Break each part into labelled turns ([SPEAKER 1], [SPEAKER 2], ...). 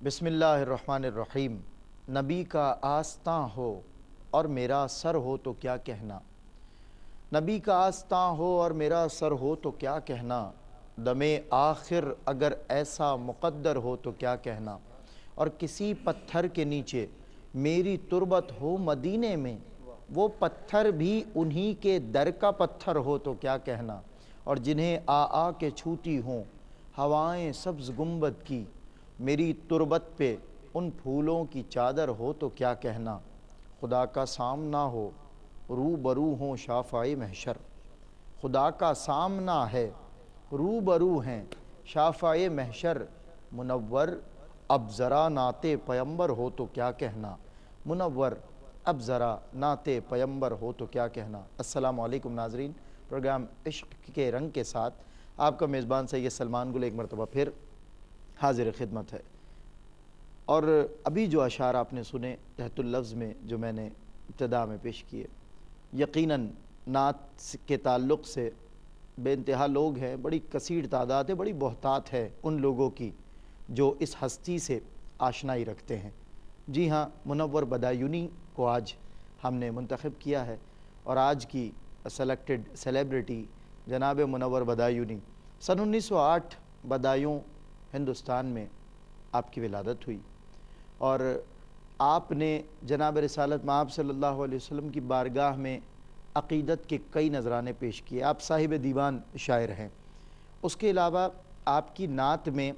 [SPEAKER 1] بسم اللہ الرحمن الرحیم۔ نبی کا آستاں ہو اور میرا سر ہو تو کیا کہنا، نبی کا آستاں ہو اور میرا سر ہو تو کیا کہنا، دم آخر اگر ایسا مقدر ہو تو کیا کہنا، اور کسی پتھر کے نیچے میری تربت ہو مدینے میں، وہ پتھر بھی انہی کے در کا پتھر ہو تو کیا کہنا، اور جنہیں آ کے چھوتی ہوں ہوائیں سبز گنبد کی، میری تربت پہ ان پھولوں کی چادر ہو تو کیا کہنا، خدا کا سامنا ہو روبرو ہوں شافعِ محشر، خدا کا سامنا ہے روبرو ہیں شافعِ محشر، منور اب ذرا نعت پیمبر ہو تو کیا کہنا، منور اب ذرا نعت پیمبر ہو تو کیا کہنا۔ السلام علیکم ناظرین، پروگرام عشق کے رنگ کے ساتھ آپ کا میزبان سید سلمان گل ایک مرتبہ پھر حاضر خدمت ہے۔ اور ابھی جو اشعار آپ نے سنے تحت اللفظ میں جو میں نے ابتدا میں پیش کیے، یقیناً نعت کے تعلق سے بے انتہا لوگ ہیں، بڑی کثیر تعداد ہے، بڑی بہتات ہے ان لوگوں کی جو اس ہستی سے آشنائی رکھتے ہیں۔ جی ہاں، منور بدایونی کو آج ہم نے منتخب کیا ہے، اور آج کی سلیکٹڈ سیلیبریٹی جناب منور بدایونی۔ سن 1908 بدایوں ہندوستان میں آپ کی ولادت ہوئی، اور آپ نے جناب رسالت مآب صلی اللہ علیہ وسلم کی بارگاہ میں عقیدت کے کئی نذرانے پیش کیے۔ آپ صاحب دیوان شاعر ہیں۔ اس کے علاوہ آپ کی نعت میں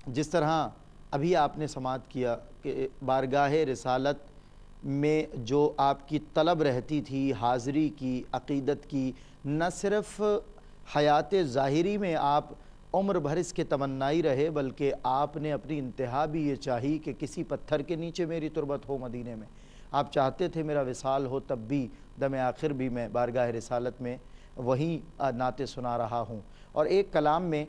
[SPEAKER 1] جس طرح ابھی آپ نے سماعت کیا کہ بارگاہ رسالت میں جو آپ کی طلب رہتی تھی حاضری کی، عقیدت کی، نہ صرف حیات ظاہری میں آپ عمر بھر اس کے تمنائی رہے، بلکہ آپ نے اپنی انتہا بھی یہ چاہی کہ کسی پتھر کے نیچے میری تربت ہو مدینے میں۔ آپ چاہتے تھے میرا وصال ہو تب بھی دم آخر بھی میں بارگاہ رسالت میں وہیں نعتیں سنا رہا ہوں۔ اور ایک کلام میں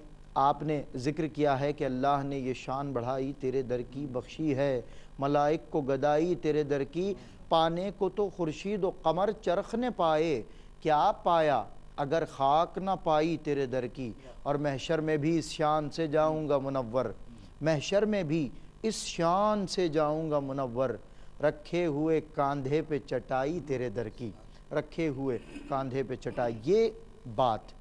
[SPEAKER 1] آپ نے ذکر کیا ہے کہ اللہ نے یہ شان بڑھائی تیرے در کی بخشی ہے، ملائک کو گدائی تیرے در کی، پانے کو تو خورشید و قمر چرخ نے پائے، کیا پایا اگر خاک نہ پائی تیرے در کی، اور محشر میں بھی اس شان سے جاؤں گا منور، محشر میں بھی اس شان سے جاؤں گا منور، رکھے ہوئے کاندھے پہ چٹائی تیرے در کی، رکھے ہوئے کاندھے پہ چٹائی۔ یہ بات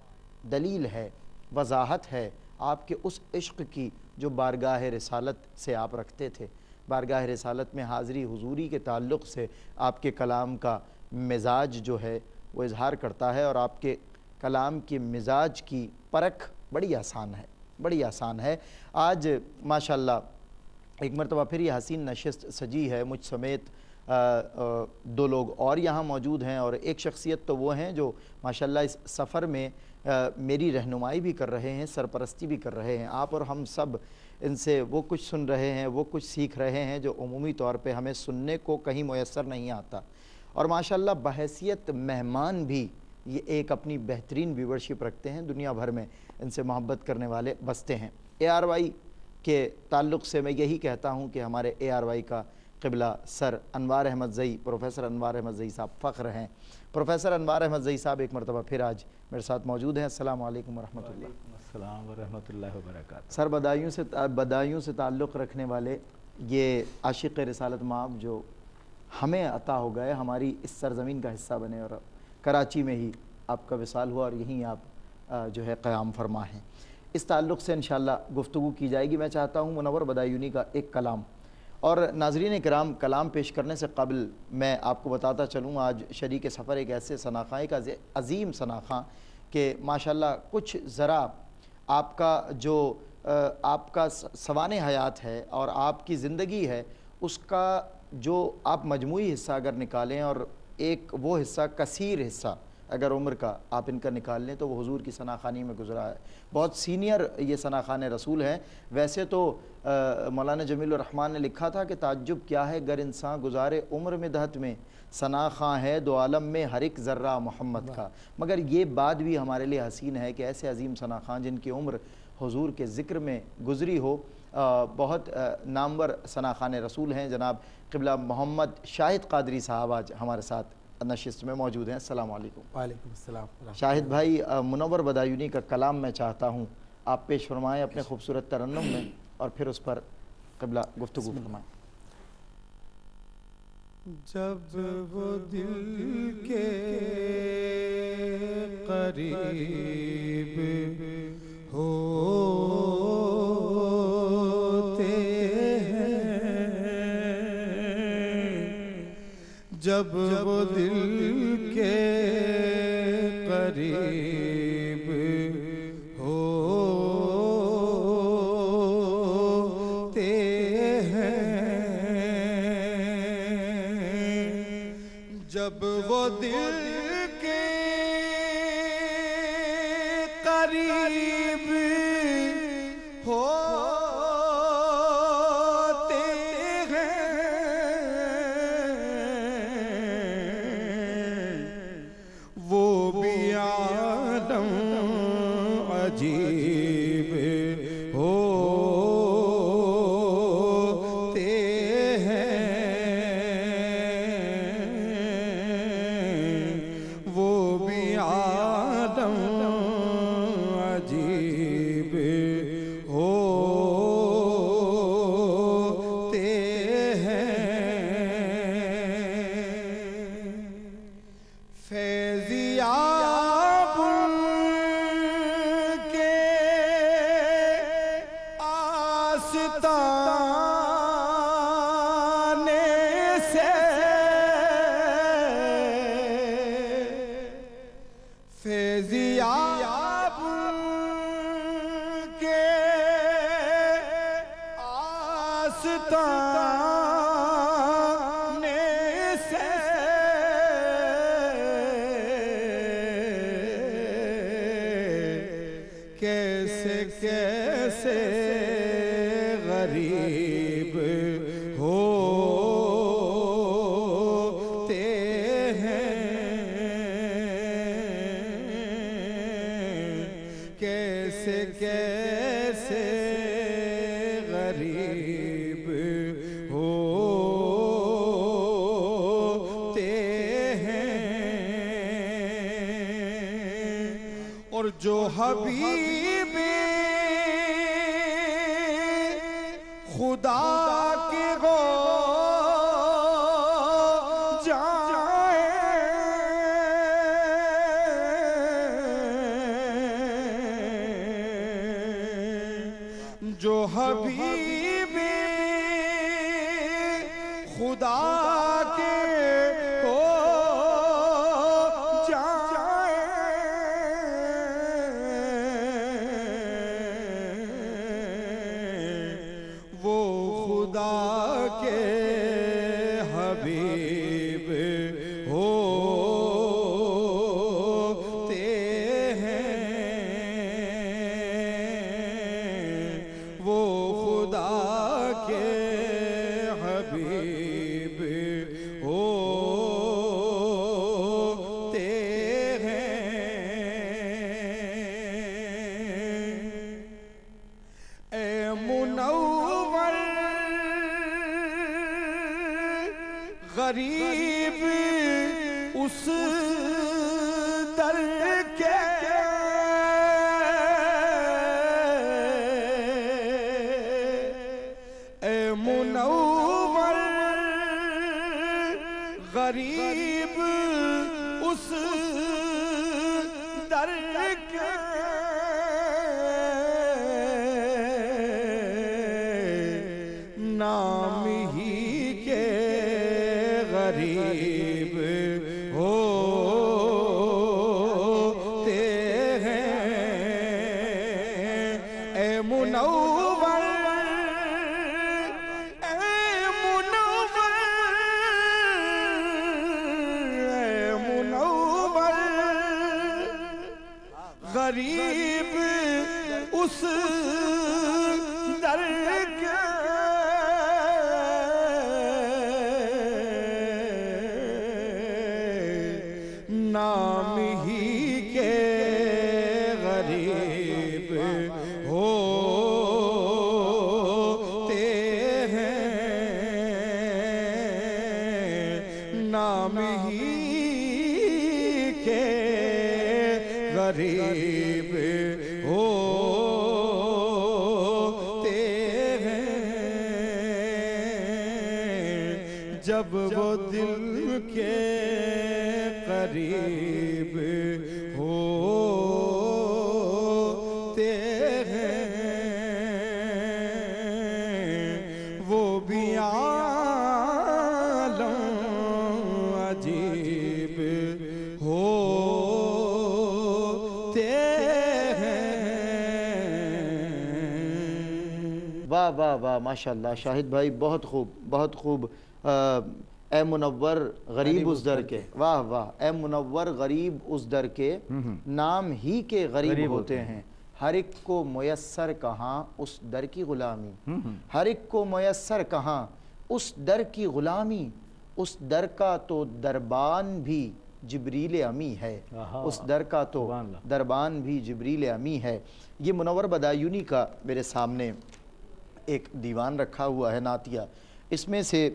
[SPEAKER 1] دلیل ہے، وضاحت ہے آپ کے اس عشق کی جو بارگاہ رسالت سے آپ رکھتے تھے۔ بارگاہ رسالت میں حاضری حضوری کے تعلق سے آپ کے کلام کا مزاج جو ہے وہ اظہار کرتا ہے، اور آپ کے کلام کے مزاج کی پرکھ بڑی آسان ہے، بڑی آسان ہے۔ آج ماشاءاللہ ایک مرتبہ پھر یہ حسین نشست سجی ہے، مجھ سمیت دو لوگ اور یہاں موجود ہیں، اور ایک شخصیت تو وہ ہیں جو ماشاءاللہ اس سفر میں میری رہنمائی بھی کر رہے ہیں، سرپرستی بھی کر رہے ہیں۔ آپ اور ہم سب ان سے وہ کچھ سن رہے ہیں، وہ کچھ سیکھ رہے ہیں جو عمومی طور پہ ہمیں سننے کو کہیں میسر نہیں آتا، اور ماشاءاللہ بحیثیت مہمان بھی یہ ایک اپنی بہترین ویورشپ رکھتے ہیں، دنیا بھر میں ان سے محبت کرنے والے بستے ہیں۔ ARY کے تعلق سے میں یہی کہتا ہوں کہ ہمارے ARY کا قبلہ سر انوار احمد زئی، پروفیسر انوار احمد زئی صاحب فخر ہیں۔ پروفیسر انوار احمد زئی صاحب ایک مرتبہ پھر آج میرے ساتھ موجود ہیں۔ السلام علیکم ورحمۃ اللہ۔
[SPEAKER 2] السلام ورحمۃ اللہ وبرکاتہ۔
[SPEAKER 1] سر بدایوں سے تعلق رکھنے والے یہ عاشق رسالت مآب جو ہمیں عطا ہو گئے، ہماری اس سرزمین کا حصہ بنے، اور کراچی میں ہی آپ کا وصال ہوا اور یہیں آپ جو ہے قیام فرما ہیں، اس تعلق سے انشاءاللہ گفتگو کی جائے گی۔ میں چاہتا ہوں منور بدایونی کا ایک کلام، اور ناظرین کرام کلام پیش کرنے سے قبل میں آپ کو بتاتا چلوں آج شریک سفر ایک ایسے ثناخواں، ایک عظیم ثناخواں کہ ماشاءاللہ کچھ ذرا آپ کا جو آپ کا سوانح حیات ہے اور آپ کی زندگی ہے، اس کا جو آپ مجموعی حصہ اگر نکالیں، اور ایک وہ حصہ کثیر حصہ اگر عمر کا آپ ان کا نکال لیں، تو وہ حضور کی ثناخوانی میں گزرا ہے۔ بہت سینئر یہ ثناخوان رسول ہیں۔ ویسے تو مولانا جمیل الرحمن نے لکھا تھا کہ تعجب کیا ہے گر انسان گزارے عمر میں دہت میں، ثناخواں ہے دو عالم میں ہر ایک ذرہ محمد کا، مگر یہ بات بھی ہمارے لیے حسین ہے کہ ایسے عظیم ثناخواں جن کی عمر حضور کے ذکر میں گزری ہو، بہت نامور ثناخوان رسول ہیں۔ جناب قبلہ محمد شاہد قادری صاحب آج ہمارے ساتھ نشست میں موجود ہیں۔ السلام علیکم۔
[SPEAKER 3] وعلیکم السلام۔
[SPEAKER 1] شاہد بھائی، منور بدایونی کا کلام میں چاہتا ہوں آپ پیش فرمائیں اپنے خوبصورت ترنم میں، اور پھر اس پر قبلہ گفتگو فرمائیں۔
[SPEAKER 3] جب وہ دل کے قریب ہوتے ہیں، جب وہ دل کے قریب ہوتے ہیں، جب وہ دل کے قریب ہوتے ہیں، وہ بھی عالم عجیب ہوتے ہیں، وہ بھی عالم عجیب ہوتے ہیں، فیضیاب کے آستانے سے، فیضیاب کے آستانے سے کیسے کیسے غریب ہوتے ہیں، کیسے کیسے غریب ہوتے ہیں، اور جو حبیب خدا کے ہو جائیں، جو حبیب خدا کے ہو وہ خدا کے حبیب ہوتے ہیں، وہ خدا کے حبیب ہوتے ہیں، اے منور غریب اس در کے، اے منور غریب اس در کے، نام ہی کے غریب ہوتے ہیں، اے منور، اے منور، اے منور غریب اس در کے، نام ہی کے غریب ہوتے ہیں، نام ہی کے غریب ہوتے ہیں، جب وہ دل کے قریب ہوتے ہیں وہ بھی عالم عجیب ہوتے ہیں۔
[SPEAKER 1] واہ واہ واہ، ماشاءاللہ شاہد بھائی، بہت خوب بہت خوب۔ اے منور غریب اس در کے، واہ واہ، اے منور غریب اس در کے، نام ہی کے غریب ہوتے ہیں، ہر ایک کو میسر کہاں اس در کی غلامی، ہر ایک کو میسر کہاں اس در کی غلامی، اس در کا تو دربان بھی جبریل امی ہے، اس در کا تو دربان بھی جبریل امی ہے۔ یہ منور بدایونی کا میرے سامنے ایک دیوان رکھا ہوا ہے نعتیہ، اس میں سے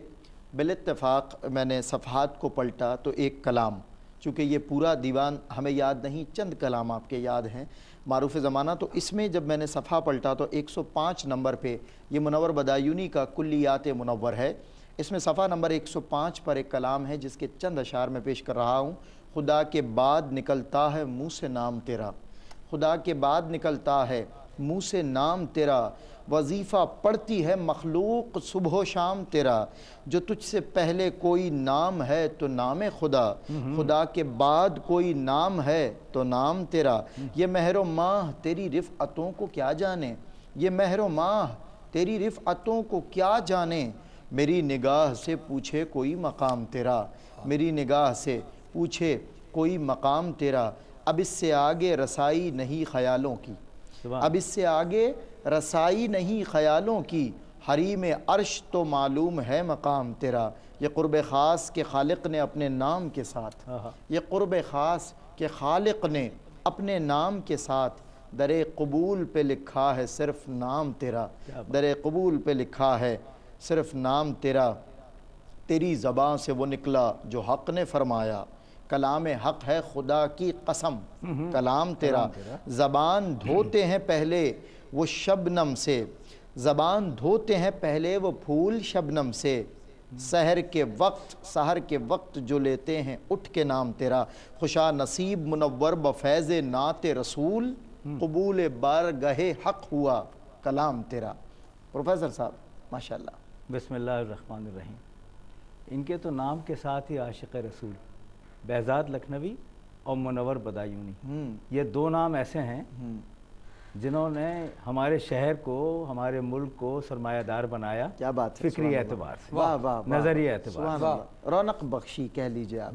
[SPEAKER 1] بالاتفاق میں نے صفحات کو پلٹا تو ایک کلام، چونکہ یہ پورا دیوان ہمیں یاد نہیں، چند کلام آپ کے یاد ہیں معروف زمانہ، تو اس میں جب میں نے صفحہ پلٹا تو 105 نمبر پہ یہ منور بدایونی کا کلیات منور ہے۔ اس میں صفحہ نمبر 105 پر ایک کلام ہے جس کے چند اشعار میں پیش کر رہا ہوں۔ خدا کے بعد نکلتا ہے منہ سے نام تیرا، خدا کے بعد نکلتا ہے منہ سے نام تیرا، وظیفہ پڑھتی ہے مخلوق صبح و شام تیرا، جو تجھ سے پہلے کوئی نام ہے تو نام خدا، خدا کے بعد کوئی نام ہے تو نام تیرا، یہ مہر و ماہ تیری رفعتوں کو کیا جانے، یہ مہر و ماہ تیری رفعتوں کو کیا جانے، میری نگاہ سے پوچھے کوئی مقام تیرا، میری نگاہ سے پوچھے کوئی مقام تیرا، اب اس سے آگے رسائی نہیں خیالوں کی، اب اس سے آگے رسائی نہیں خیالوں کی، حریم عرش تو معلوم ہے مقام تیرا، یہ قرب خاص کے خالق نے اپنے نام کے ساتھ، یہ قرب خاص کے خالق نے اپنے نام کے ساتھ در قبول پہ لکھا ہے صرف نام تیرا، در قبول پہ لکھا ہے صرف نام تیرا، تیری زبان سے وہ نکلا جو حق نے فرمایا، کلام حق ہے خدا کی قسم، کلام تیرا، زبان دھوتے ہیں پہلے وہ شبنم سے، زبان دھوتے ہیں پہلے وہ پھول شبنم سے، سحر کے وقت جو لیتے ہیں اٹھ کے نام تیرا، خوشا نصیب منور بفیض نعت رسول، قبول بارگاہ حق ہوا کلام تیرا۔ پروفیسر صاحب ماشاءاللہ۔
[SPEAKER 2] بسم اللہ الرحمن الرحیم۔ ان کے تو نام کے ساتھ ہی عاشق رسول بہزاد لکھنوی اور منور بدایونی، یہ دو نام ایسے ہیں جنہوں نے ہمارے شہر کو، ہمارے ملک کو سرمایہ دار بنایا،
[SPEAKER 1] کیا بات ہے،
[SPEAKER 2] فکری اعتبار سے،
[SPEAKER 1] واہ واہ،
[SPEAKER 2] نظری اعتبار سے،
[SPEAKER 1] رونق بخشی کہہ لیجئے آپ۔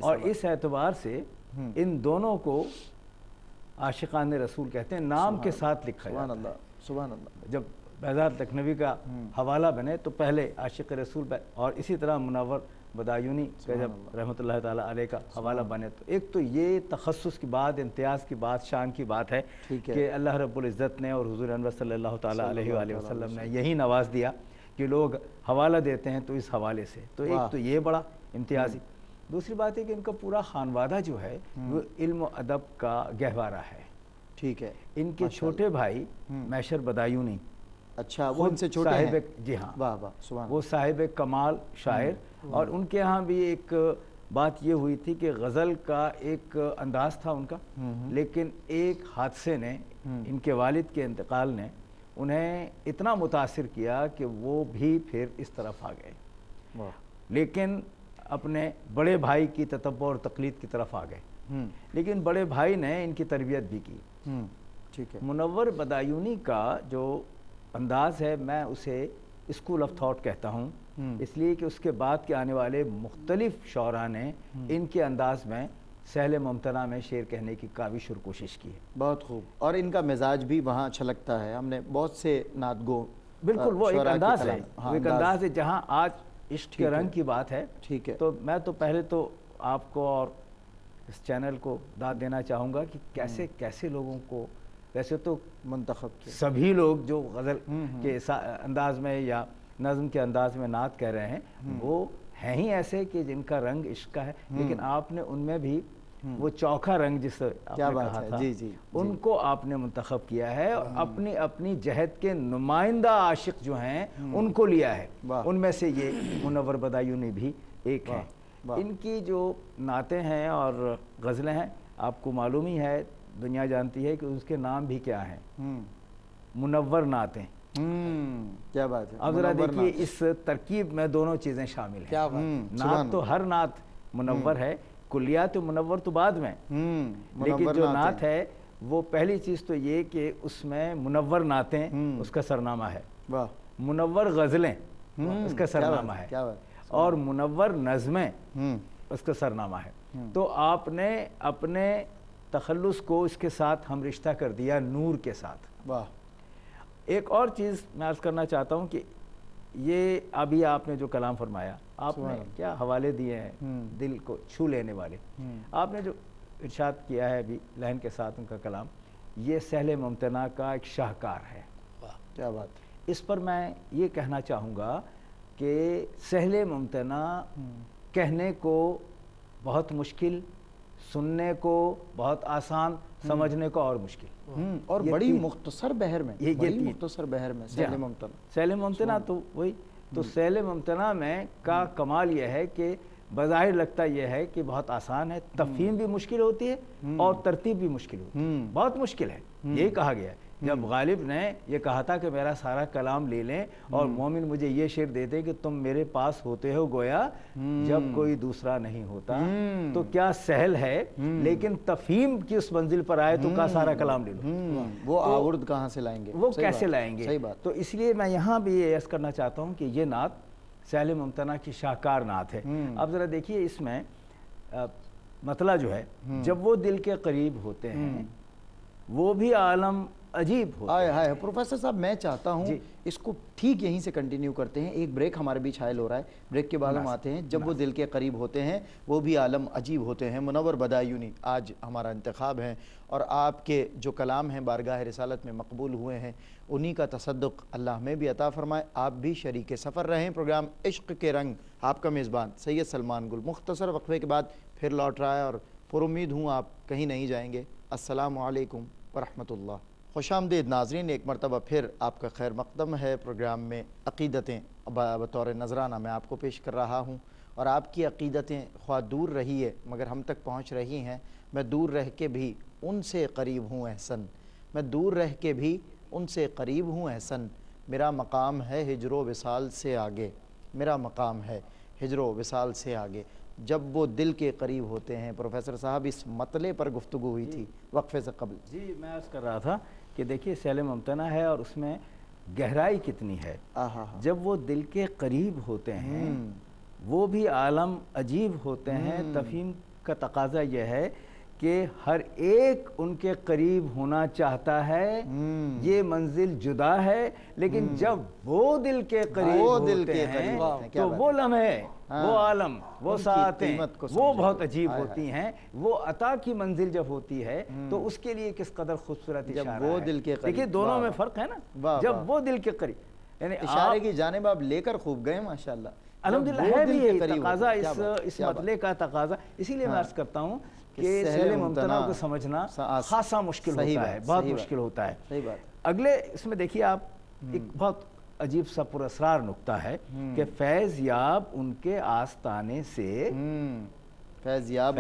[SPEAKER 2] اور اس اعتبار سے ان دونوں کو عاشقان رسول کہتے ہیں، نام کے ساتھ لکھا جاتا ہے۔
[SPEAKER 1] سبحان اللہ، سبحان اللہ۔
[SPEAKER 2] جب بہزاد لکھنوی کا حوالہ بنے تو پہلے عاشق رسول، اور اسی طرح منور بدایونی کا جب رحمۃ اللہ تعالیٰ علیہ کا حوالہ بنے تو ایک تو یہ تخصص کی بات، امتیاز کی بات، شان کی بات ہے کہ اللہ رب العزت نے اور حضور انور صلی اللہ تعالیٰ علیہ وآلہ وسلم نے یہی نواز دیا کہ لوگ حوالہ دیتے ہیں تو اس حوالے سے، تو ایک تو یہ بڑا امتیازی۔ دوسری بات ہے کہ ان کا پورا خانوادہ جو ہے وہ علم و ادب کا گہوارہ ہے۔
[SPEAKER 1] ٹھیک ہے۔
[SPEAKER 2] ان کے چھوٹے بھائی میشر بدایونی،
[SPEAKER 1] اچھا وہ ان سے چھوٹے ہیں،
[SPEAKER 2] جی ہاں،
[SPEAKER 1] واہ واہ سبحان،
[SPEAKER 2] وہ صاحب کمال شاعر، اور ان کے ہاں بھی ایک بات یہ ہوئی تھی کہ غزل کا ایک انداز تھا ان کا، لیکن ایک حادثے نے، ان کے والد کے انتقال نے انہیں اتنا متاثر کیا کہ وہ بھی پھر اس طرف آ گئے، لیکن اپنے بڑے بھائی کی تتبع اور تقلید کی طرف آ گئے، لیکن بڑے بھائی نے ان کی تربیت بھی کی۔
[SPEAKER 1] ٹھیک ہے۔
[SPEAKER 2] منور بدایونی کا جو انداز ہے میں اسے اسکول آف تھاٹ کہتا ہوں، اس لیے کہ اس کے بعد کے آنے والے مختلف شعراء نے ان کے انداز میں سہل ممتنع میں شعر کہنے کی کاوش اور کوشش کی ہے۔
[SPEAKER 1] بہت خوب، اور ان کا مزاج بھی وہاں چھلکتا ہے، ہم نے بہت سے نعت گو،
[SPEAKER 2] بالکل وہ ایک انداز ہے، وہ ایک انداز ہے جہاں آج عشق کے رنگ کی بات ہے۔
[SPEAKER 1] ٹھیک ہے۔
[SPEAKER 2] تو میں تو پہلے تو آپ کو اور اس چینل کو داد دینا چاہوں گا کہ کیسے کیسے لوگوں کو، ویسے تو
[SPEAKER 1] منتخب
[SPEAKER 2] سبھی لوگ جو غزل کے انداز میں یا نظم کے انداز میں نعت کہہ رہے ہیں وہ ہیں ہی ایسے کہ جن کا رنگ عشق کا ہے، لیکن آپ نے ان میں بھی وہ چوکھا رنگ جس آپ
[SPEAKER 1] کیا
[SPEAKER 2] نے
[SPEAKER 1] بات
[SPEAKER 2] کہا
[SPEAKER 1] ہے،
[SPEAKER 2] تھا،
[SPEAKER 1] جی جی
[SPEAKER 2] ان کو آپ نے منتخب کیا ہے اور اپنی اپنی جہت کے نمائندہ عاشق جو ہیں ان کو لیا ہے.
[SPEAKER 1] واہ.
[SPEAKER 2] ان میں سے یہ منور بدایونی بھی ایک ہیں.
[SPEAKER 1] واہ.
[SPEAKER 2] ان کی جو نعتیں ہیں اور غزلیں ہیں آپ کو معلوم ہی ہے، دنیا جانتی ہے کہ اس کے نام بھی کیا ہیں، منور نعتیں.
[SPEAKER 1] کیا بات ہے.
[SPEAKER 2] اب ذرا دیکھیے اس ترکیب میں دونوں چیزیں شامل ہیں.
[SPEAKER 1] کیا بات.
[SPEAKER 2] نعت تو ہر نعت منور ہے، کلیات منور تو بعد میں، لیکن جو نعت ہے وہ پہلی چیز تو یہ کہ اس میں منور نعتیں اس کا سرنامہ ہے،
[SPEAKER 1] واہ.
[SPEAKER 2] منور غزلیں اس کا سرنامہ ہے،
[SPEAKER 1] کیا بات.
[SPEAKER 2] اور منور نظمیں اس کا سرنامہ ہے. تو آپ نے اپنے تخلص کو اس کے ساتھ ہم رشتہ کر دیا نور کے ساتھ.
[SPEAKER 1] واہ.
[SPEAKER 2] ایک اور چیز میں عرض کرنا چاہتا ہوں کہ یہ ابھی آپ نے جو کلام فرمایا، آپ نے کیا حوالے دیے ہیں دل کو چھو لینے والے. آپ نے جو ارشاد کیا ہے ابھی لحن کے ساتھ ان کا کلام، یہ سہل ممتنع کا ایک شاہکار ہے.
[SPEAKER 1] کیا بات.
[SPEAKER 2] اس پر میں یہ کہنا چاہوں گا کہ سہل ممتنع کہنے کو بہت مشکل، سننے کو بہت آسان، سمجھنے کو اور مشکل،
[SPEAKER 1] اور بڑی مختصر بحر میں، بڑی مختصر بحر میں سہل ممتنع.
[SPEAKER 2] سہل ممتنع تو وہی تو سہل ممتنع میں کا کمال یہ ہے کہ بظاہر لگتا یہ ہے کہ بہت آسان ہے، تفہیم بھی مشکل ہوتی ہے اور ترتیب بھی مشکل ہوتی ہے، بہت مشکل ہے. یہی کہا گیا ہے جب غالب نے یہ کہا تھا کہ میرا سارا کلام لے لیں اور مومن مجھے یہ شعر دیتے کہ تم میرے پاس ہوتے ہو گویا جب کوئی دوسرا نہیں ہوتا، تو کیا سہل ہے، لیکن تفہیم کی اس منزل پر آئے تو کا سارا کلام لے لو،
[SPEAKER 1] وہ آورد کہاں سے لائیں گے،
[SPEAKER 2] وہ کیسے لائیں گے.
[SPEAKER 1] صحیح بات.
[SPEAKER 2] تو اس لیے میں یہاں بھی یہ عرض کرنا چاہتا ہوں کہ یہ نعت سہل ممتنع کی شاہکار نعت ہے. اب ذرا دیکھیے اس میں مطلع جو ہے، جب وہ دل کے قریب ہوتے ہیں وہ بھی عالم عجیب ہوتا ہے.
[SPEAKER 1] ہائے پروفیسر صاحب میں چاہتا ہوں اس کو ٹھیک یہیں سے کنٹینیو کرتے ہیں. ایک بریک ہمارے بیچ حائل ہو رہا ہے، بریک کے بعد ہم آتے ہیں. جب وہ دل کے قریب ہوتے ہیں وہ بھی عالم عجیب ہوتے ہیں. منور بدایونی آج ہمارا انتخاب ہے اور آپ کے جو کلام ہیں بارگاہ رسالت میں مقبول ہوئے ہیں انہی کا تصدق اللہ ہمیں بھی عطا فرمائے. آپ بھی شریک سفر رہیں. پروگرام عشق کے رنگ، آپ کا میزبان سید سلمان گل مختصر وقفے کے بعد پھر لوٹ رہا ہے اور پر امید ہوں آپ کہیں نہیں جائیں گے. السلام علیکم ورحمۃ اللہ. خوش آمدید ناظرین، ایک مرتبہ پھر آپ کا خیر مقدم ہے. پروگرام میں عقیدتیں بطور نذرانہ میں آپ کو پیش کر رہا ہوں اور آپ کی عقیدتیں خواہ دور رہی ہے مگر ہم تک پہنچ رہی ہیں. میں دور رہ کے بھی ان سے قریب ہوں احسن، میں دور رہ کے بھی ان سے قریب ہوں احسن. میرا مقام ہے ہجر و وصال سے آگے، میرا مقام ہے ہجر و وصال سے آگے. جب وہ دل کے قریب ہوتے ہیں. پروفیسر صاحب اس مطلع پر گفتگو ہوئی تھی وقفے سے قبل.
[SPEAKER 2] جی میں عرض کر رہا تھا کہ دیکھیے سہل ممتنع ہے اور اس میں گہرائی کتنی ہے. جب وہ دل کے قریب ہوتے ہیں وہ بھی عالم عجیب ہوتے ہیں. تفہیم کا تقاضا یہ ہے کہ ہر ایک ان کے قریب ہونا چاہتا ہے، یہ منزل جدا ہے، لیکن جب وہ دل کے قریب ہوتے ہیں تو وہ لمحے، وہ عالم، وہ ساعتیں وہ بہت عجیب ہوتی ہیں. وہ عطا کی منزل جب ہوتی ہے تو اس کے لیے کس قدر خوبصورت اشارہ ہے. دیکھیے دونوں میں فرق ہے نا. جب وہ دل کے قریب، یعنی
[SPEAKER 1] اشارے کی جانب آپ لے کر خوب گئے ماشاءاللہ.
[SPEAKER 2] الحمدللہ ہے بھی یہی تقاضا اس مطلع کا تقاضا. اسی لیے میں عرض کرتا ہوں کہ سہل ممتنع کو سمجھنا خاصا مشکل ہوتا ہے، بہت مشکل ہوتا ہے. اگلے اس میں دیکھیے آپ ایک بہت عجیب سا پر اسرار نکتہ ہے کہ فیض یاب ان کے آستانے سے، فیض یاب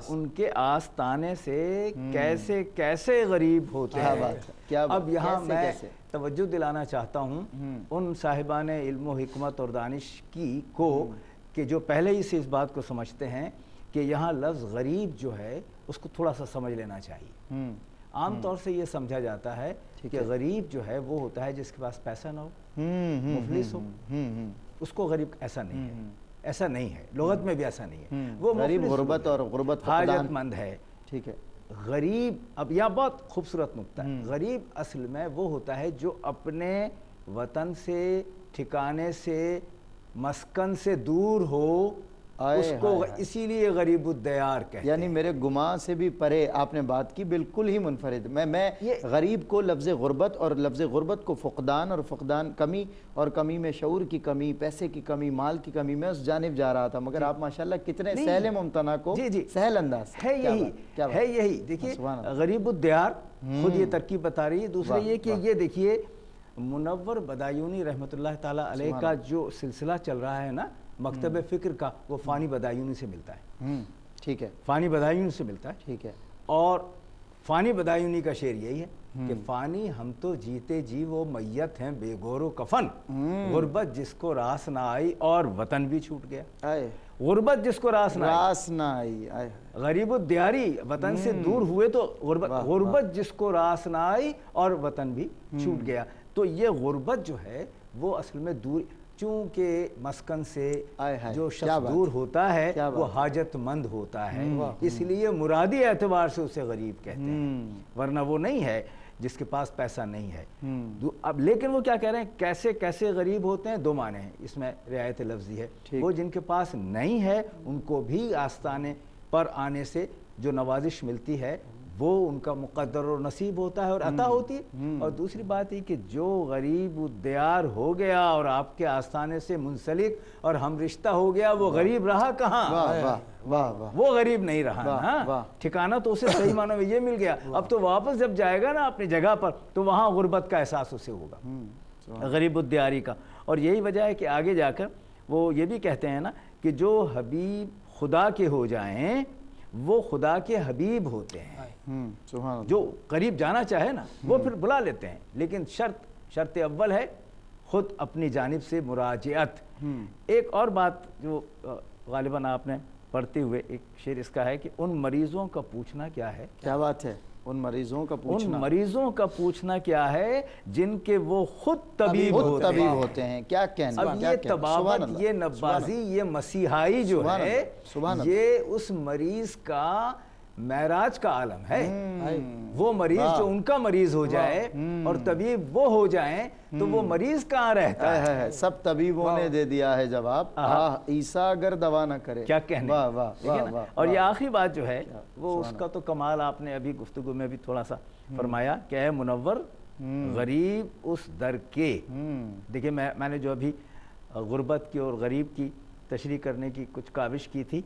[SPEAKER 2] ان کے آستانے سے کیسے کیسے غریب ہوتے ہیں. اب یہاں میں توجہ دلانا چاہتا ہوں ان صاحبان علم و حکمت اور دانش کی کو کہ جو پہلے ہی سے اس بات کو سمجھتے ہیں کہ یہاں لفظ غریب جو ہے اس کو تھوڑا سا سمجھ لینا چاہیے. عام طور سے یہ سمجھا جاتا ہے کہ غریب جو ہے وہ ہوتا ہے جس کے پاس پیسہ نہ ہو، مفلس ہو. اس کو غریب ایسا نہیں ہے، ایسا نہیں ہے، لغت میں بھی ایسا نہیں ہے. وہ
[SPEAKER 1] غریب غربت اور غربت
[SPEAKER 2] حاجت مند ہے.
[SPEAKER 1] ٹھیک ہے.
[SPEAKER 2] غریب اب یہاں بہت خوبصورت نکتہ ہے. غریب اصل میں وہ ہوتا ہے جو اپنے وطن سے، ٹھکانے سے، مسکن سے دور ہو
[SPEAKER 1] آئے
[SPEAKER 2] اس کو
[SPEAKER 1] ہائے۔
[SPEAKER 2] اسی لیے غریب الدیار کہتے ہیں۔
[SPEAKER 1] یعنی میرے گمان سے بھی پرے آپ نے بات کی، بالکل ہی منفرد۔ میں غریب کو لفظ غربت اور لفظ غربت کو فقدان اور فقدان کمی اور کمی میں شعور کی کمی، پیسے کی کمی، مال کی کمی، میں اس جانب جا رہا تھا، مگر آپ ماشاءاللہ کتنے سہل ممتنع کو سہل انداز
[SPEAKER 2] ہے یہی دیکھیے غریب الدیار خود یہ ترکیب بتا رہی ہے۔ دوسرا یہ کہ یہ دیکھیے منور بدایونی رحمۃ اللہ تعالیٰ علیہ کا جو سلسلہ چل رہا ہے نا مکتب فکر کا، وہ فانی بدایونی سے ملتا ہے۔
[SPEAKER 1] ٹھیک ہے،
[SPEAKER 2] فانی بدایونی سے ملتا ہے،
[SPEAKER 1] ٹھیک ہے۔
[SPEAKER 2] اور فانی بدایونی کا شعر یہی ہے کہ فانی ہم تو جیتے جی وہ میت ہیں بے گور و کفن، غربت جس کو راس نہ آئی اور وطن بھی چھوٹ گیا۔ غربت جس کو راس نہ آئی، غریب الدیاری وطن سے دور ہوئے تو غربت جس کو راس نہ آئی اور وطن بھی چھوٹ گیا۔ تو یہ غربت جو ہے وہ اصل میں دور، چونکہ مسکن سے جو شخص دور ہوتا ہے وہ حاجت مند ہوتا ہے، اس لیے مرادی اعتبار سے اسے غریب کہتے ہیں، ورنہ وہ نہیں ہے جس کے پاس پیسہ نہیں ہے۔ اب لیکن وہ کیا کہہ رہے ہیں، کیسے کیسے غریب ہوتے ہیں؟ دو معنی ہیں اس میں، رعایت لفظی ہے۔ وہ جن کے پاس نہیں ہے ان کو بھی آستانے پر آنے سے جو نوازش ملتی ہے وہ ان کا مقدر اور نصیب ہوتا ہے اور عطا ہوتی ہے۔ اور دوسری بات یہ کہ جو غریب الدیار ہو گیا اور آپ کے آستانے سے منسلک اور ہم رشتہ ہو گیا، وہ غریب رہا کہاں؟ وہ غریب نہیں رہا نا، ٹھکانہ تو اسے صحیح معنوں میں یہ مل گیا۔ اب تو واپس جب جائے گا نا اپنی جگہ پر تو وہاں غربت کا احساس اسے ہوگا، غریب الدیاری کا۔ اور یہی وجہ ہے کہ آگے جا کر وہ یہ بھی کہتے ہیں نا کہ جو حبیب خدا کے ہو جائیں وہ خدا کے حبیب ہوتے ہیں۔ جو قریب جانا چاہے نا وہ پھر بلا لیتے ہیں، لیکن شرط اول ہے خود اپنی جانب سے مراجعت۔ ایک اور بات جو غالباً آپ نے پڑھتے ہوئے ایک شعر اس کا ہے کہ ان مریضوں کا پوچھنا کیا ہے،
[SPEAKER 1] کیا بات ہے، ان مریضوں کا پوچھنا،
[SPEAKER 2] ان مریضوں کا پوچھنا کیا ہے جن کے وہ خود طبیب
[SPEAKER 1] ہوتے ہیں۔ کیا کہنا،
[SPEAKER 2] اب یہ طبابت، یہ نبازی، یہ مسیحائی جو ہے یہ اس مریض کا معراج کا عالم ہے۔ وہ مریض جو ان کا مریض ہو جائے اور طبیب وہ ہو جائیں تو وہ مریض کہاں رہتا ہے؟
[SPEAKER 1] سب طبیبوں نے دے دیا ہے جواب، عیسیٰ اگر دوا نہ کرے،
[SPEAKER 2] کیا کہنے۔ اور یہ آخری بات جو ہے وہ اس کا تو کمال آپ نے ابھی گفتگو میں بھی تھوڑا سا فرمایا کہ اے منور غریب اس در کے۔ دیکھیں میں نے جو ابھی غربت کی اور غریب کی تشریح کرنے کی کچھ کاوش کی تھی،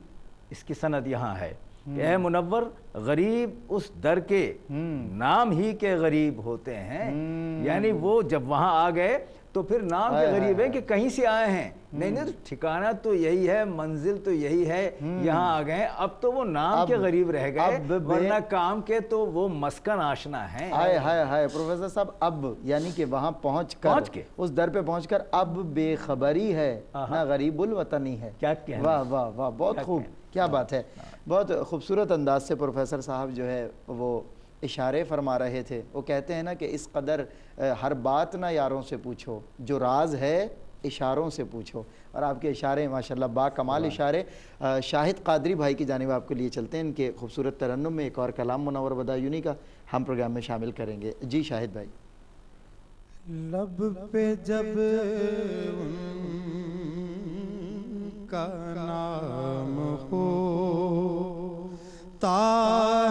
[SPEAKER 2] اس کی سند یہاں ہے کہ اے منور غریب اس در کے، نام ہی کے غریب ہوتے ہیں۔ یعنی وہ جب وہاں آ گئے تو پھر نام کے غریب ہے کہ کہیں سے آئے ہیں، نہیں ٹھکانہ تو یہی ہے، منزل تو یہی ہے، یہاں آ گئے، اب تو وہ نام کے غریب رہ گئے، ورنہ کام کے تو وہ مسکن آشنا ہیں۔
[SPEAKER 1] ہائے پروفیسر صاحب، اب یعنی کہ وہاں پہنچ کے اس در پہ پہنچ کر اب بے خبری ہے نہ غریب الوطنی ہے۔
[SPEAKER 2] کیا کہنا،
[SPEAKER 1] واہ واہ واہ، بہت خوب، کیا بات ہے۔ بہت خوبصورت انداز سے پروفیسر صاحب جو ہے وہ اشارے فرما رہے تھے۔ وہ کہتے ہیں نا کہ اس قدر ہر بات نہ یاروں سے پوچھو، جو راز ہے اشاروں سے پوچھو۔ اور آپ کے اشارے ماشاءاللہ با کمال اشارے۔ شاہد قادری بھائی کی جانب آپ کے لیے چلتے ہیں، ان کے خوبصورت ترنم میں ایک اور کلام منور بدایونی کا ہم پروگرام میں شامل کریں گے۔ جی شاہد بھائی۔
[SPEAKER 3] لب پہ جب کا نام ہوتا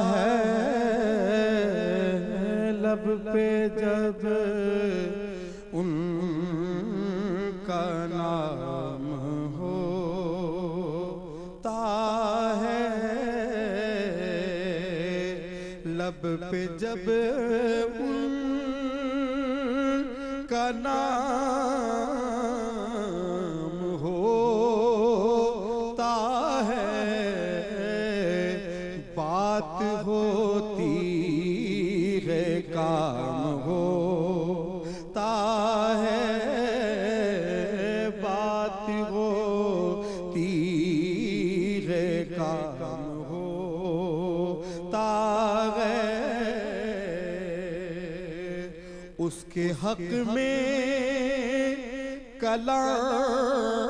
[SPEAKER 3] ہے، لب پہ جب ان کا نام ہوتا ہے، لب پہ جب ان کا نام ہوتا ہے، بات ہوتی ہے کام ہوتا ہے، بات ہوتی ہے کام ہوتا ہے، اس کے حق میں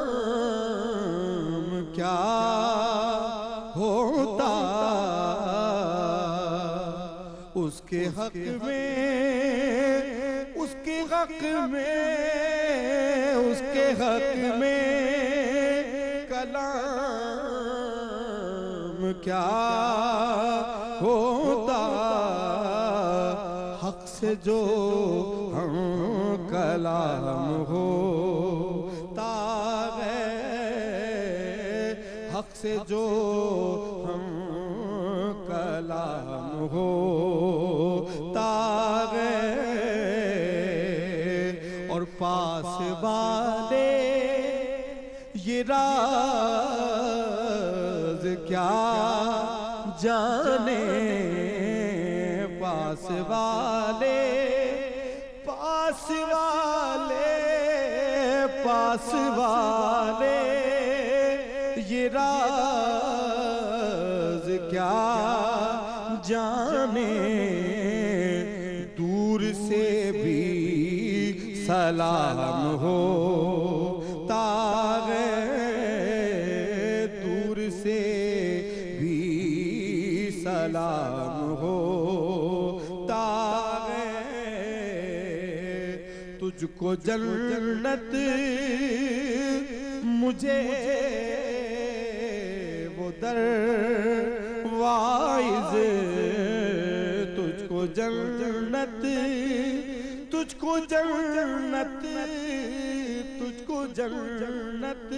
[SPEAKER 3] کلام کیا ہوتا، اس کے حق میں، اس کے حق میں، اس کے حق میں کلام کیا ہوتا حق سے جو ہم کلام ہوتا ہے، حق سے جو ہم کلام ہوتا ہے، اور پاس والے یہ راز کیا جانے، پاس والے پاس والے پاس والے یہ راز کیا جانے، دور سے بھی سلام ہوتا ہے، دور سے بھی سلام ہوتا ہے، تجھ کو جنت مجھے وہ در وائز، تجھ کو جنت تجھ کو جنت تجھ کو جنت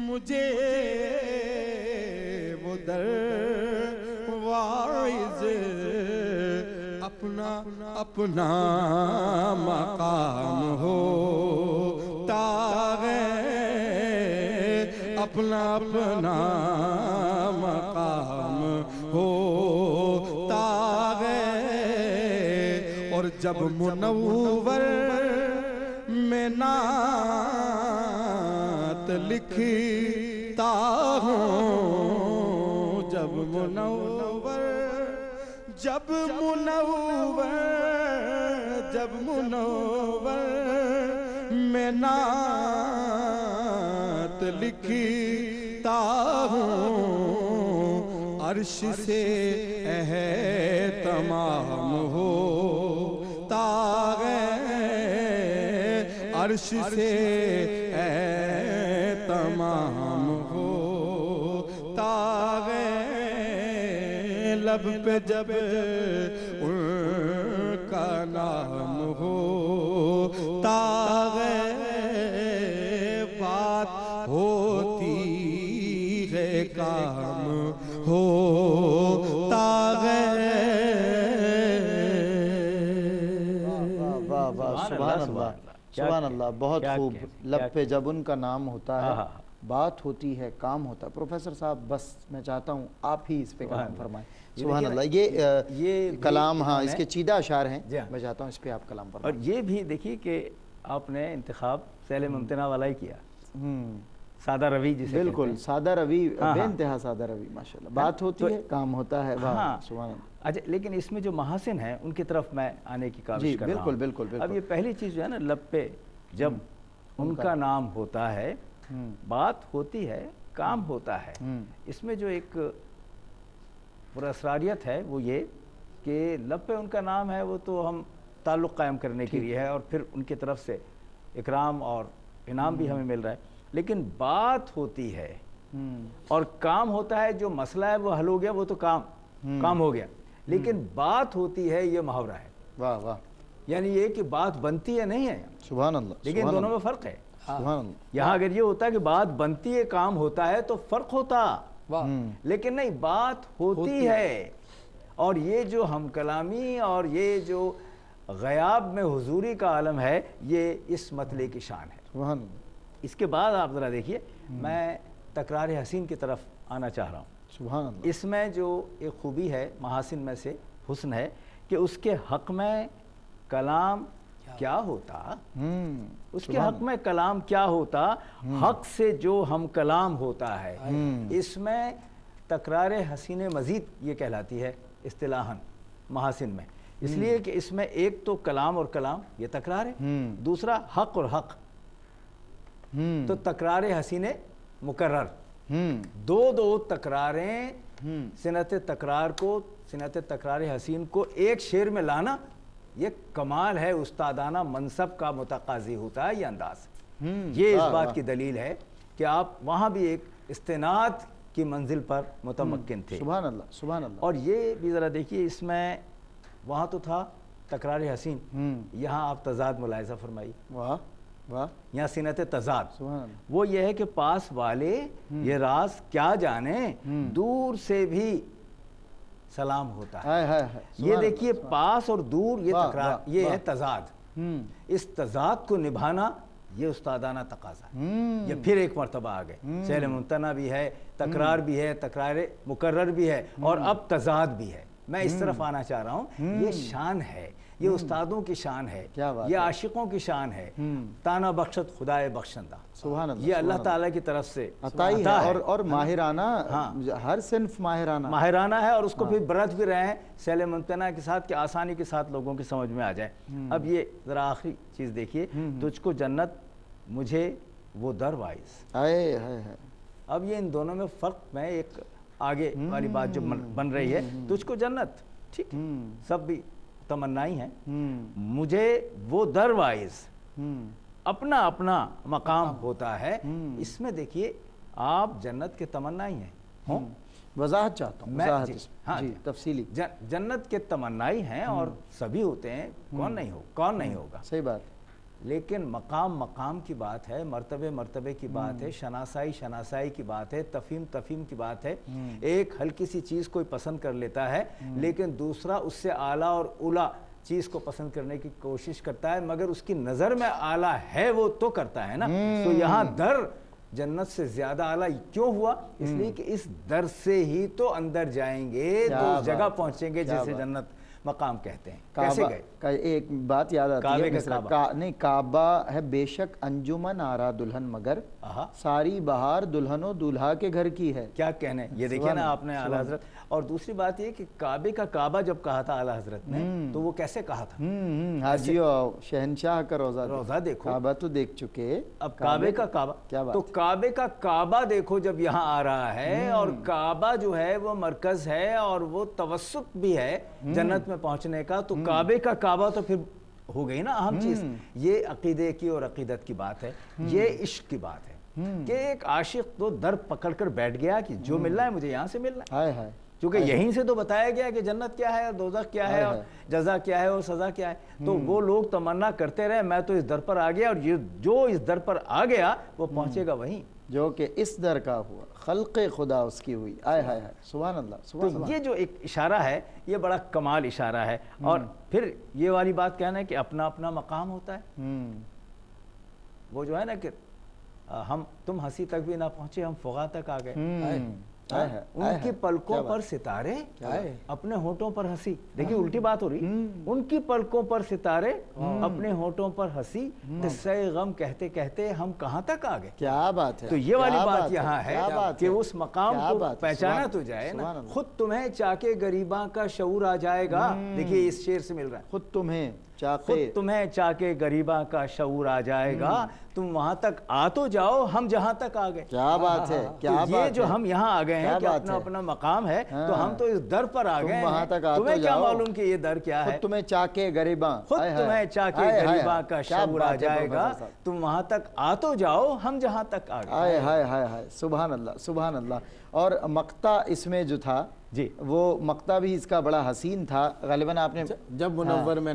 [SPEAKER 3] مجھے وہ در وائز، اپنا اپنا مقام ہوتا ہے، اپنا اپنا مقام ہوتا ہے، اور جب منور میں نعت لکھتا ہوں، جب منور میں نعت لکھتا ہوں، عرش سے اہتمام ہوتا ہے، عرش سے اہتمام ہوتا ہے، لب پہ جب ان کا نام ہوتا ہے، بات ہوتی ہے کام ہوتا ہے۔
[SPEAKER 1] واہ واہ، سبحان اللہ سبحان اللہ، بہت خوب، لب پہ جب ان کا نام ہوتا ہے، بات ہوتی ہے کام ہوتا ہے۔ پروفیسر صاحب بس میں چاہتا ہوں آپ ہی اس پہ کلام فرمائیں۔ سبحان اللہ، یہ کلام، ہاں اس کے چیدہ اشعار ہیں، میں چاہتا ہوں اس پہ آپ کلام فرمائیں۔
[SPEAKER 2] اور یہ بھی دیکھیے کہ آپ نے انتخاب سہل ممتنع والا ہی کیا، سادہ روی جسے
[SPEAKER 1] بالکل سادہ روی، بے انتہا سادہ روی، ماشاءاللہ، بات ہوتی ہے کام ہوتا ہے، واہ سبحان اللہ۔
[SPEAKER 2] اچھا، لیکن اس میں جو محاسن ہیں ان کی طرف میں آنے کی کوشش کر رہا ہوں۔
[SPEAKER 1] بالکل۔
[SPEAKER 2] اب یہ پہلی چیز جو ہے نا، لب پہ جب ان کا نام ہوتا ہے، بات ہوتی ہے کام ہوتا ہے، اس میں جو ایک پراسراریت ہے وہ یہ کہ لب پہ ان کا نام ہے، وہ تو ہم تعلق قائم کرنے کے لیے ہے، اور پھر ان کی طرف سے اکرام اور انعام بھی ہمیں مل رہا ہے، لیکن بات ہوتی ہے اور کام ہوتا ہے، جو مسئلہ ہے وہ حل ہو گیا، وہ تو کام ہو گیا، لیکن بات ہوتی ہے یہ محاورہ ہے۔
[SPEAKER 1] واہ واہ،
[SPEAKER 2] یعنی یہ کہ بات بنتی ہے نہیں ہے،
[SPEAKER 1] سبحان اللہ،
[SPEAKER 2] لیکن دونوں میں فرق ہے۔
[SPEAKER 1] سبحان اللہ،
[SPEAKER 2] یہاں اگر یہ ہوتا ہے کہ بات بنتی ہے کام ہوتا ہے تو فرق ہوتا، لیکن نہیں، بات ہوتی ہے، اور یہ جو ہم کلامی اور یہ جو غیاب میں حضوری کا عالم ہے، یہ اس مطلع کی شان ہے۔
[SPEAKER 1] سبحان اللہ،
[SPEAKER 2] اس کے بعد آپ ذرا دیکھیے، میں تکرار حسین کی طرف آنا چاہ رہا ہوں۔
[SPEAKER 1] سبحان اللہ،
[SPEAKER 2] اس میں جو ایک خوبی ہے، محاسن میں سے حسن ہے کہ اس کے حق میں کلام کیا ہوتا، اس کے حق میں کلام کیا ہوتا، حق سے جو ہم کلام ہوتا ہے، اس میں تکرار حسین مزید یہ کہلاتی ہے اصطلاحاً محاسن میں، اس لیے کہ اس میں ایک تو کلام اور کلام یہ تکرار ہے، دوسرا حق اور حق، تو تکرار حسین مکرر، دو تکراریں، صنعت تکرار کو، صنعت تکرار حسین کو ایک شعر میں لانا، یہ کمال ہے، استادانہ منصب کا متقاضی ہوتا ہے یہ انداز۔ یہ اس بات کی دلیل ہے کہ آپ وہاں بھی ایک استناد کی منزل پر متمکن تھے۔
[SPEAKER 1] سبحان اللہ سبحان اللہ۔
[SPEAKER 2] اور یہ بھی ذرا دیکھیے، اس میں وہاں تو تھا تکرار حسین، یہاں آپ تضاد ملاحظہ فرمائی،
[SPEAKER 1] واہ واہ،
[SPEAKER 2] یہاں صنعت تضاد،
[SPEAKER 1] سبحان اللہ۔
[SPEAKER 2] وہ یہ ہے کہ پاس والے یہ راز کیا جانے، دور سے بھی سلام ہوتا ہے۔
[SPEAKER 1] ہائے ہائے ہائے،
[SPEAKER 2] یہ دیکھیے پاس اور دور، یہ
[SPEAKER 1] واہ،
[SPEAKER 2] تکرار،
[SPEAKER 1] واہ،
[SPEAKER 2] یہ
[SPEAKER 1] واہ۔
[SPEAKER 2] ہے تضاد۔ اس تضاد کو نبھانا یہ استادانہ تقاضا ہے۔ یہ پھر ایک مرتبہ آ گئے، سیل ممتنع بھی ہے، تکرار بھی ہے، تکرار مکرر بھی ہے، اور اب تضاد بھی ہے۔ میں اس طرف آنا چاہ رہا ہوں، یہ شان ہے، یہ استادوں کی شان ہے،
[SPEAKER 1] کیا بات
[SPEAKER 2] یہ
[SPEAKER 1] ہے۔
[SPEAKER 2] عاشقوں کی شان ہے۔ تانا بخشت خدائے بخشندہ،
[SPEAKER 1] سبحان اللہ،
[SPEAKER 2] یہ اللہ تعالیٰ کی طرف سے
[SPEAKER 1] عطائی
[SPEAKER 2] عطا
[SPEAKER 1] ہے،
[SPEAKER 2] ہے،
[SPEAKER 1] اور ماہرانہ، ہر صنف ماہرانہ
[SPEAKER 2] ماہرانہ ہے، اور اس کو پھر برت بھی رہے ہیں سیل ممتنع کے ساتھ کہ آسانی کے ساتھ لوگوں کی سمجھ میں آ جائے۔ اب یہ ذرا آخری چیز دیکھیے، تجھ کو جنت مجھے وہ در وائز۔
[SPEAKER 1] ہائے ہائے ہائے،
[SPEAKER 2] اب یہ ان دونوں میں فرق میں ایک آگے والی بات جو بن رہی ہے، تجھ کو جنت، ٹھیک ہے، سب بھی تمنائی ہیں، مجھے وہ در وائز، اپنا اپنا مقام ہوتا ہے۔ اس میں دیکھیے آپ جنت کے تمنائی ہیں، ہوں
[SPEAKER 1] وضاحت چاہتا ہوں، وضاحت اس میں،
[SPEAKER 2] ہاں
[SPEAKER 1] جی تفصیلی،
[SPEAKER 2] جنت کے تمنائی ہیں، اور سبھی ہوتے ہیں، کون نہیں ہوگا،
[SPEAKER 1] صحیح بات۔
[SPEAKER 2] لیکن مقام مقام کی بات ہے، مرتبے مرتبے کی بات ہے، شناسائی کی بات ہے، تفہیم کی بات ہے۔ ایک ہلکی سی چیز کوئی پسند کر لیتا ہے، لیکن دوسرا اس سے اعلیٰ اور اولیٰ چیز کو پسند کرنے کی کوشش کرتا ہے، مگر اس کی نظر میں اعلیٰ ہے وہ تو کرتا ہے نا۔ تو یہاں در جنت سے زیادہ اعلیٰ کیوں ہوا؟ اس لیے کہ اس در سے ہی تو اندر جائیں گے، تو اس جگہ پہنچیں گے جسے جنت مقام کہتے ہیں۔ کیسے گئے؟
[SPEAKER 1] ایک بات یاد آتی ہے،
[SPEAKER 2] کعبہ
[SPEAKER 1] نہیں، کعبہ ہے بے شک انجمن آرا دلہن مگر، ساری بہار دلہن و دولہا کے گھر کی ہے۔
[SPEAKER 2] کیا کہنے، یہ دیکھیں نا آپ نے اعلیٰ حضرت۔ اور دوسری بات یہ کہ کعبے کا کعبہ جب کہا تھا اعلیٰ حضرت نے، تو وہ کیسے کہا تھا؟
[SPEAKER 1] حاجی شہنشاہ کا
[SPEAKER 2] روزہ دیکھو،
[SPEAKER 1] کعبہ تو دیکھ چکے،
[SPEAKER 2] اب کعبے کا کعبہ،
[SPEAKER 1] کیا بات،
[SPEAKER 2] تو کعبے کا کعبہ دیکھو جب یہاں آ رہا ہے، اور کعبہ جو ہے وہ مرکز ہے اور وہ توسط بھی ہے جنت میں پہنچنے کا، تو کعبے کا کعبہ تو پھر ہو گئی نا اہم چیز۔ یہ عقیدے کی اور عقیدت کی بات ہے، یہ عشق کی بات ہے کہ ایک عاشق تو در پکڑ کر بیٹھ گیا کہ جو مل رہا ہے مجھے یہاں سے مل رہا ہے،
[SPEAKER 1] ہائے ہائے،
[SPEAKER 2] کیونکہ یہیں سے تو بتایا گیا کہ جنت کیا ہے اور دوزخ کیا ہے اور جزا کیا ہے اور سزا کیا ہے۔ تو وہ لوگ تمنا کرتے رہے، میں تو اس در پر آ گیا، اور جو اس در پر آ گیا وہ پہنچے گا وہیں
[SPEAKER 1] جو کہ اس در کا ہوا، خلق خدا اس کی ہوئی۔ آئے ہائے ہائے، سبحان اللہ سبحان
[SPEAKER 2] تو
[SPEAKER 1] اللہ۔
[SPEAKER 2] یہ جو ایک اشارہ ہے، یہ بڑا کمال اشارہ ہے۔ اور پھر یہ والی بات کہنا ہے کہ اپنا اپنا مقام ہوتا ہے۔ وہ جو ہے نا کہ تم ہنسی تک بھی نہ پہنچے، ہم فغاں تک آ گئے۔ ان کی پلکوں پر ستارے، اپنے ہونٹوں پر ہنسی، دیکھیں الٹی بات ہو رہی، ان کی پلکوں پر ستارے، اپنے ہونٹوں پر ہنسی، قصہ غم کہتے کہتے ہم کہاں تک آ گئے۔
[SPEAKER 1] کیا بات ہے،
[SPEAKER 2] تو یہ والی بات یہاں ہے کہ اس مقام کو پہچانا تو جائے نا۔ خود تمہیں چاکے غریباں کا شعور آ جائے گا، دیکھیے اس شعر سے مل رہا ہے،
[SPEAKER 1] خود تمہیں
[SPEAKER 2] چاکے غریباں کا شعور آ جائے گا، تم وہاں تک آ تو جاؤ، ہم جہاں تک آ گئے۔
[SPEAKER 1] کیا بات ہے، کیا بات ہے،
[SPEAKER 2] یہ جو ہم یہاں آ گئے ہیں کہ اپنا اپنا مقام ہے، تو ہم تو اس در پر آ گئے ہیں۔ تمہیں کیا معلوم کہ یہ در کیا ہے؟
[SPEAKER 1] خود تمہیں چاکے غریباں،
[SPEAKER 2] خود تمہیں چاکے غریباں کا شعور آ جائے گا، تم وہاں تک آ تو جاؤ، ہم جہاں تک آ گئے۔
[SPEAKER 1] ہائے ہائے ہائے ہائے، سبحان اللہ سبحان اللہ۔ اور مقطع اس میں جو تھا،
[SPEAKER 2] جی
[SPEAKER 1] وہ مقطع بھی اس کا بڑا حسین تھا، غالباً آپ نے
[SPEAKER 3] جب منور میں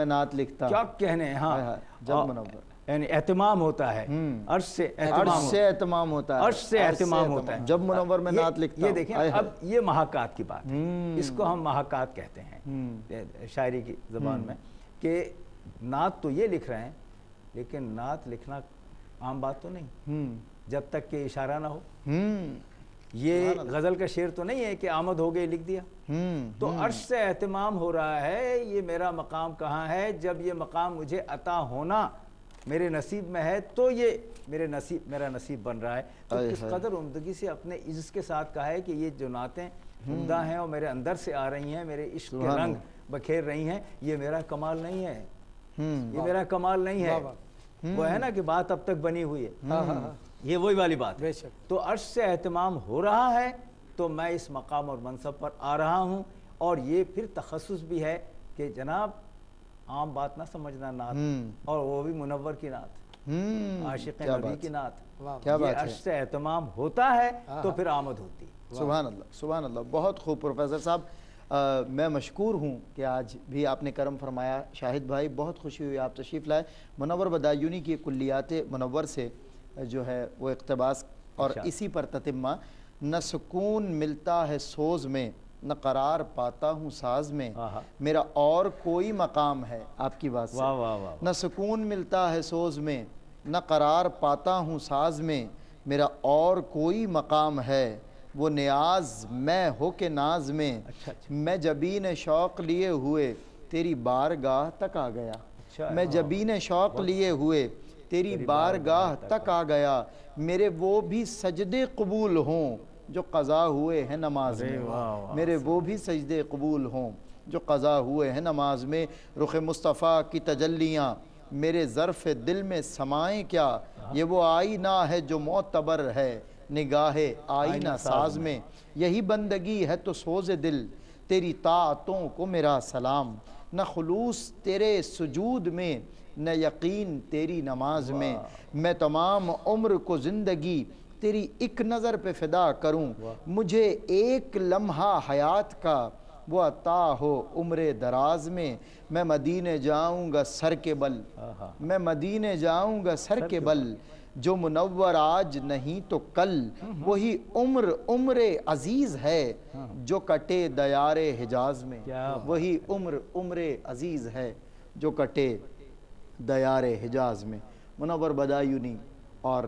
[SPEAKER 1] نعت لکھتا،
[SPEAKER 2] کیا کہنے، ہاں
[SPEAKER 1] جب منور
[SPEAKER 2] یعنی اہتمام ہوتا ہے، عرش سے
[SPEAKER 1] اہتمام ہوتا ہے،
[SPEAKER 2] عرش سے اہتمام ہوتا ہے
[SPEAKER 1] جب منور میں نعت لکھتا۔
[SPEAKER 2] یہ دیکھیں، اب یہ محاکات کی بات ہے، اس کو ہم محاکات کہتے ہیں شاعری کی زبان میں، کہ نعت تو یہ لکھ رہے ہیں، لیکن نعت لکھنا عام بات تو نہیں جب تک کہ اشارہ نہ ہو۔ یہ غزل کا شعر تو نہیں ہے کہ آمد ہو گئی لکھ دیا۔ تو عرش سے اہتمام ہو رہا ہے، یہ میرا مقام کہاں ہے، جب یہ مقام مجھے عطا ہونا میرے نصیب میں ہے، تو یہ میرا نصیب بن رہا ہے۔ تو کس قدر عمدگی سے اپنے عزت کے ساتھ کہا ہے کہ یہ جو نعتیں عمدہ ہیں اور میرے اندر سے آ رہی ہیں، میرے عشق کے رنگ بکھیر رہی ہیں، یہ میرا کمال نہیں ہے، یہ میرا کمال نہیں ہے، وہ ہے نا کہ بات اب تک بنی ہوئی ہے، یہ وہی والی بات ہے۔ تو عرش سے اہتمام ہو رہا ہے، تو میں اس مقام اور منصب پر آ رہا ہوں۔ اور یہ پھر تخصص بھی ہے کہ جناب عام بات نہ سمجھنا نعت، اور وہ بھی منور کی نعت، عاشق
[SPEAKER 1] کیا
[SPEAKER 2] نبی
[SPEAKER 1] بات
[SPEAKER 2] کی نعت،
[SPEAKER 1] کیا
[SPEAKER 2] یہ
[SPEAKER 1] بات ہے،
[SPEAKER 2] عرش سے اہتمام ہوتا ہے تو پھر آمد ہوتی ہے۔
[SPEAKER 1] سبحان اللہ سبحان اللہ، بہت خوب پروفیسر صاحب، میں مشکور ہوں کہ آج بھی آپ نے کرم فرمایا۔ شاہد بھائی بہت خوشی ہوئی آپ تشریف لائے، منور بدایونی کی کلیات منور سے جو ہے وہ اقتباس، اور اسی پر تتمہ، نہ سکون ملتا ہے سوز میں، نہ قرار پاتا ہوں ساز میں، میرا اور کوئی مقام ہے، آپ کی بات سے،
[SPEAKER 2] واہ واہ واہ،
[SPEAKER 1] نہ سکون ملتا ہے سوز میں، نہ قرار پاتا ہوں ساز میں، میرا اور کوئی مقام ہے، وہ نیاز میں ہو کے ناز میں، میں جبین شوق لیے ہوئے تیری بارگاہ تک آ گیا، میں جبین شوق لیے ہوئے تیری بارگاہ تک آ گیا، میرے وہ بھی سجدے قبول ہوں جو قضا ہوئے ہیں نماز میں، میرے وہ بھی سجدے قبول ہوں جو قضا ہوئے ہیں نماز میں، رخ مصطفیٰ کی تجلیاں میرے ظرف دل میں سمائیں کیا، یہ وہ آئینہ ہے جو معتبر ہے نگاہ آئینہ ساز میں، یہی بندگی ہے تو سوز دل تیری طاعتوں کو میرا سلام، نہ خلوص تیرے سجود میں، نہ یقین تیری نماز میں، میں تمام عمر کو زندگی تیری ایک نظر پہ فدا کروں، مجھے ایک لمحہ حیات کا وہ عطا ہو عمر دراز میں، میں مدینے جاؤں گا سر کے بل، میں مدینے جاؤں گا سر کے بل، جو منور آج نہیں تو کل، وہی عمر عزیز ہے جو کٹے دیار حجاز میں، وہی عمر عزیز ہے جو کٹے دیار حجاز میں۔ منور بدایونی اور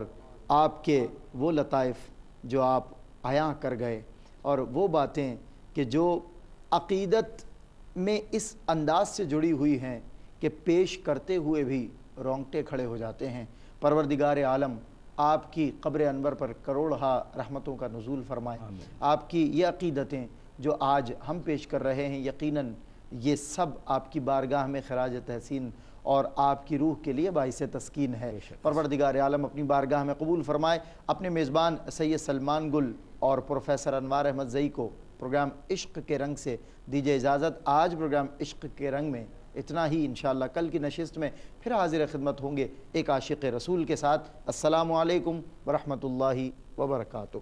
[SPEAKER 1] آپ کے وہ لطائف جو آپ عیاں کر گئے، اور وہ باتیں کہ جو عقیدت میں اس انداز سے جڑی ہوئی ہیں کہ پیش کرتے ہوئے بھی رونگٹے کھڑے ہو جاتے ہیں۔ پروردگار عالم آپ کی قبر انور پر کروڑہا رحمتوں کا نزول فرمائے۔ آپ کی یہ عقیدتیں جو آج ہم پیش کر رہے ہیں، یقیناً یہ سب آپ کی بارگاہ میں خراج تحسین اور آپ کی روح کے لیے باعث تسکین ہے۔ پروردگار عالم اپنی بارگاہ میں قبول فرمائے۔ اپنے میزبان سید سلمان گل اور پروفیسر انوار احمد زئی کو پروگرام عشق کے رنگ سے دیجیے اجازت۔ آج پروگرام عشق کے رنگ میں اتنا ہی، انشاءاللہ کل کی نشست میں پھر حاضر خدمت ہوں گے ایک عاشق رسول کے ساتھ۔ السلام علیکم ورحمۃ اللہ وبرکاتہ۔